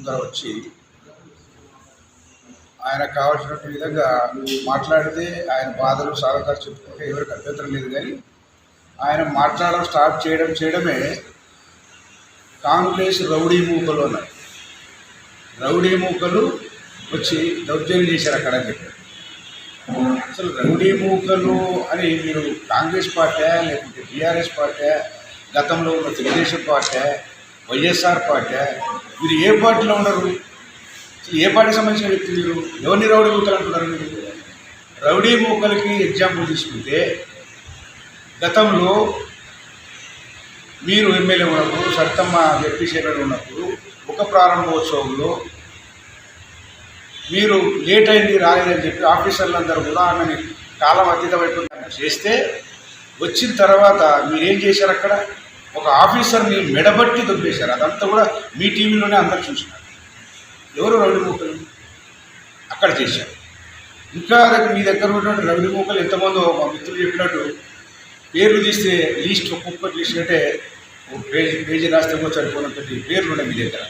ముందర వచ్చి ఆయనకు కావాల్సినటువంటి విధంగా మాట్లాడితే ఆయన బాధలు సాధకాలు చెప్పుకుంటే ఎవరికి అభ్యంతరం లేదు. కానీ ఆయన మాట్లాడడం స్టార్ట్ చేయడమే కాంగ్రెస్ రౌడీ మూకలు అన్నారు. రౌడీ మూకలు వచ్చి దౌర్జన్యం చేశారు అక్కడ అని చెప్పారు. అసలు రౌడీ మూకలు అని మీరు కాంగ్రెస్ పార్టీ లేకుంటే టీఆర్ఎస్ పార్టీ, గతంలో ఉన్న తెలుగుదేశం పార్టీ, వైఎస్ఆర్ పార్టీ, మీరు ఏ పార్టీలో ఉన్నారు? ఏ పార్టీకి సంబంధించిన వ్యక్తి మీరు? ఎవరిని రౌడీ మూకలు అంటున్నారు మీరు? రౌడీ మూకలకి ఎగ్జాంపుల్ తీసుకుంటే గతంలో మీరు ఎమ్మెల్యే ఉన్నప్పుడు, సత్తమ్మ జడ్పీ చైర్మన్ ఉన్నప్పుడు ఒక ప్రారంభోత్సవంలో మీరు లేట్ అయింది రాలేదని చెప్పి ఆఫీసర్లందరూ కూడా ఆమెని కాలం అతీతమైపోయిన చేస్తే వచ్చిన తర్వాత మీరేం చేశారు? అక్కడ ఒక ఆఫీసర్ని మెడబట్టి దొబ్బేశారు. అదంతా కూడా మీ టీవీలోనే అందరు చూసినారు. ఎవరు రౌడీ మూకలు అక్కడ చేశారు. ఇంకా మీ దగ్గర ఉన్నటువంటి రౌడీ మూకలు ఎంతమందో మా మిత్రులు చెప్పినట్టు పేర్లు తీస్తే లిస్ట్ ఒక్కొక్కటి లిస్ట్ అంటే పేజీ రాస్తే కూడా సరిపోయినటువంటి పేర్లు ఉన్నాయి మీ దగ్గర.